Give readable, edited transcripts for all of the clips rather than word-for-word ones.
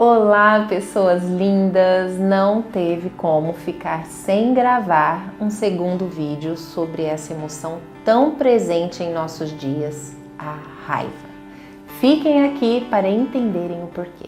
Olá, pessoas lindas! Não teve como ficar sem gravar um segundo vídeo sobre essa emoção tão presente em nossos dias, a raiva. Fiquem aqui para entenderem o porquê.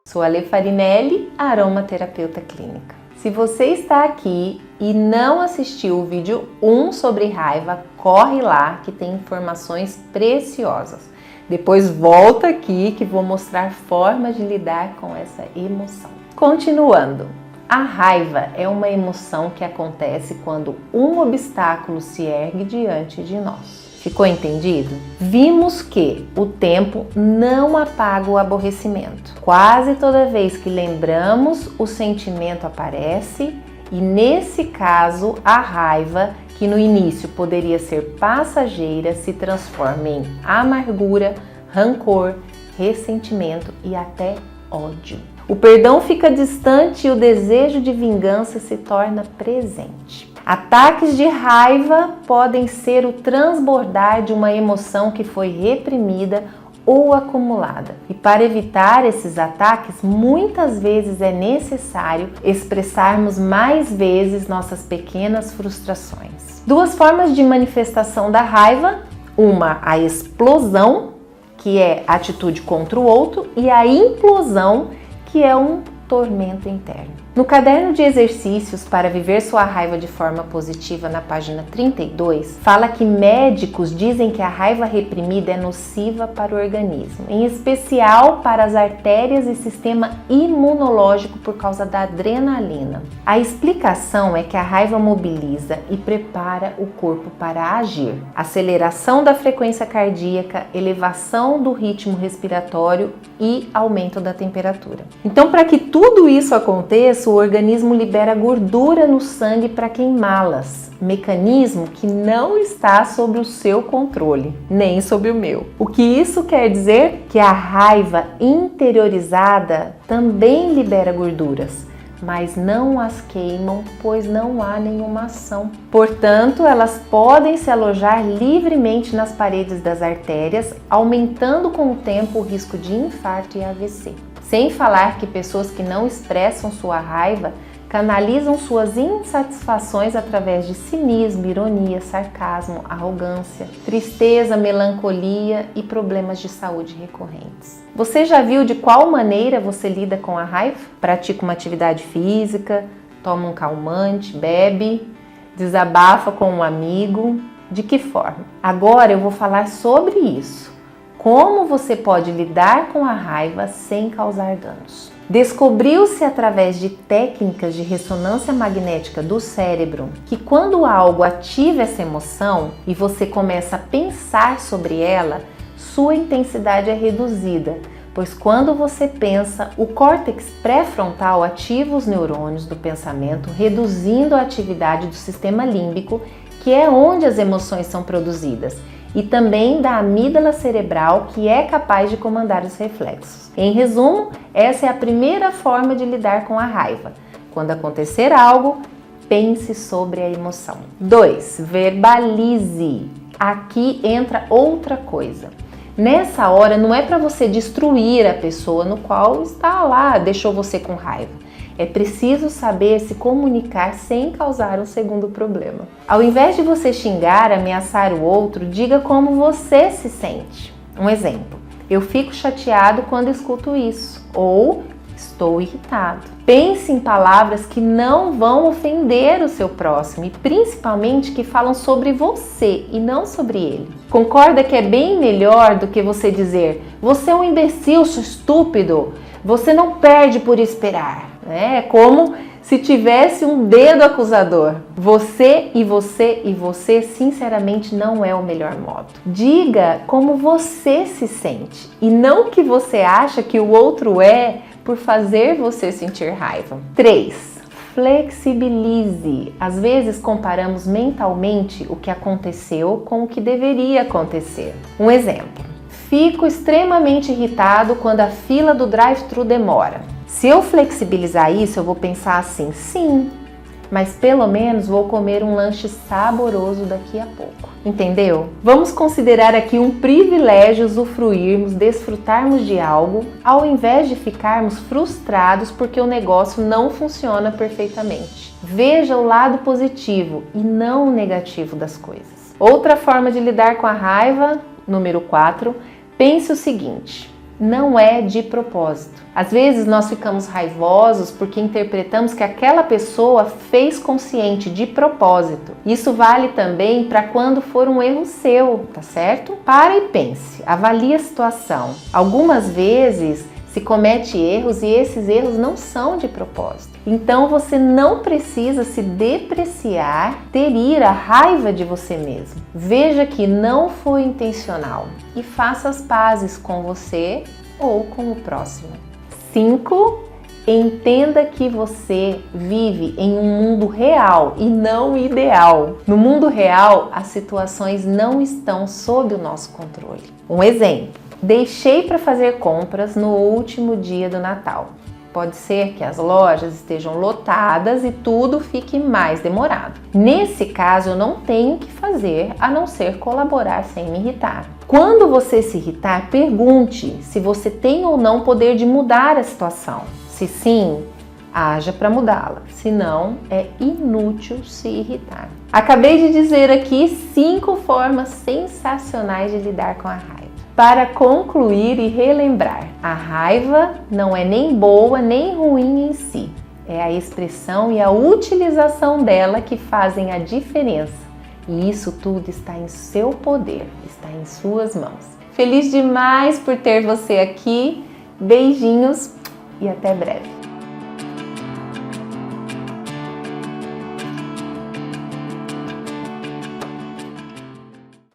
Sou a Lê Farinelli, aromaterapeuta clínica. Se você está aqui e não assistiu o vídeo 1 sobre raiva, corre lá que tem informações preciosas. Depois volta aqui que vou mostrar formas de lidar com essa emoção. Continuando, a raiva é uma emoção que acontece quando um obstáculo se ergue diante de nós. Ficou entendido? Vimos que o tempo não apaga o aborrecimento. Quase toda vez que lembramos, o sentimento aparece e, nesse caso, a raiva, que no início poderia ser passageira, se transforma em amargura, rancor, ressentimento e até ódio. O perdão fica distante e o desejo de vingança se torna presente. Ataques de raiva podem ser o transbordar de uma emoção que foi reprimida ou acumulada. E para evitar esses ataques, muitas vezes é necessário expressarmos mais vezes nossas pequenas frustrações. Duas formas de manifestação da raiva: uma, a explosão, que é atitude contra o outro, e a implosão, que é um tormento interno. No caderno de exercícios para viver sua raiva de forma positiva, na página 32, fala que médicos dizem que a raiva reprimida é nociva para o organismo, em especial para as artérias e sistema imunológico por causa da adrenalina. A explicação é que a raiva mobiliza e prepara o corpo para agir. Aceleração da frequência cardíaca, elevação do ritmo respiratório e aumento da temperatura. Então, para que tudo isso aconteça, o organismo libera gordura no sangue para queimá-las, mecanismo que não está sob o seu controle, nem sob o meu. O que isso quer dizer? Que a raiva interiorizada também libera gorduras, mas não as queimam, pois não há nenhuma ação. Portanto, elas podem se alojar livremente nas paredes das artérias, aumentando com o tempo o risco de infarto e AVC. Sem falar que pessoas que não expressam sua raiva canalizam suas insatisfações através de cinismo, ironia, sarcasmo, arrogância, tristeza, melancolia e problemas de saúde recorrentes. Você já viu de qual maneira você lida com a raiva? Pratica uma atividade física, toma um calmante, bebe, desabafa com um amigo? De que forma? Agora eu vou falar sobre isso. Como você pode lidar com a raiva sem causar danos? Descobriu-se através de técnicas de ressonância magnética do cérebro que quando algo ativa essa emoção e você começa a pensar sobre ela, sua intensidade é reduzida, pois quando você pensa, o córtex pré-frontal ativa os neurônios do pensamento, reduzindo a atividade do sistema límbico, que é onde as emoções são produzidas, e também da amígdala cerebral, que é capaz de comandar os reflexos. Em resumo, essa é a primeira forma de lidar com a raiva. Quando acontecer algo, pense sobre a emoção. 2. Verbalize. Aqui entra outra coisa. Nessa hora, não é para você destruir a pessoa no qual está lá, deixou você com raiva. É preciso saber se comunicar sem causar um segundo problema. Ao invés de você xingar, ameaçar o outro, diga como você se sente. Um exemplo: eu fico chateado quando escuto isso, ou estou irritado. Pense em palavras que não vão ofender o seu próximo e principalmente que falam sobre você e não sobre ele. Concorda que é bem melhor do que você dizer: você é um imbecil, seu estúpido, você não perde por esperar. É como se tivesse um dedo acusador. Você e você e você, sinceramente, não é o melhor modo. Diga como você se sente e não o que você acha que o outro é por fazer você sentir raiva. 3. Flexibilize. Às vezes comparamos mentalmente o que aconteceu com o que deveria acontecer. Um exemplo: fico extremamente irritado quando a fila do drive-thru demora. Se eu flexibilizar isso, eu vou pensar assim: sim, mas pelo menos vou comer um lanche saboroso daqui a pouco. Entendeu? Vamos considerar aqui um privilégio usufruirmos, desfrutarmos de algo, ao invés de ficarmos frustrados porque o negócio não funciona perfeitamente. Veja o lado positivo e não o negativo das coisas. Outra forma de lidar com a raiva, número 4, pense o seguinte: não é de propósito. Às vezes nós ficamos raivosos porque interpretamos que aquela pessoa fez consciente, de propósito. Isso vale também para quando for um erro seu, tá certo? Para e pense, avalie a situação. Algumas vezes se comete erros e esses erros não são de propósito. Então você não precisa se depreciar, ter ira, raiva de você mesmo. Veja que não foi intencional e faça as pazes com você ou com o próximo. 5. Entenda que você vive em um mundo real e não ideal. No mundo real, as situações não estão sob o nosso controle. Um exemplo: deixei para fazer compras no último dia do Natal. Pode ser que as lojas estejam lotadas e tudo fique mais demorado. Nesse caso, eu não tenho o que fazer a não ser colaborar sem me irritar. Quando você se irritar, pergunte se você tem ou não poder de mudar a situação. Se sim, haja para mudá-la. Se não, é inútil se irritar. Acabei de dizer aqui 5 formas sensacionais de lidar com a raiva. Para concluir e relembrar, a raiva não é nem boa nem ruim em si. É a expressão e a utilização dela que fazem a diferença. E isso tudo está em seu poder, está em suas mãos. Feliz demais por ter você aqui. Beijinhos e até breve.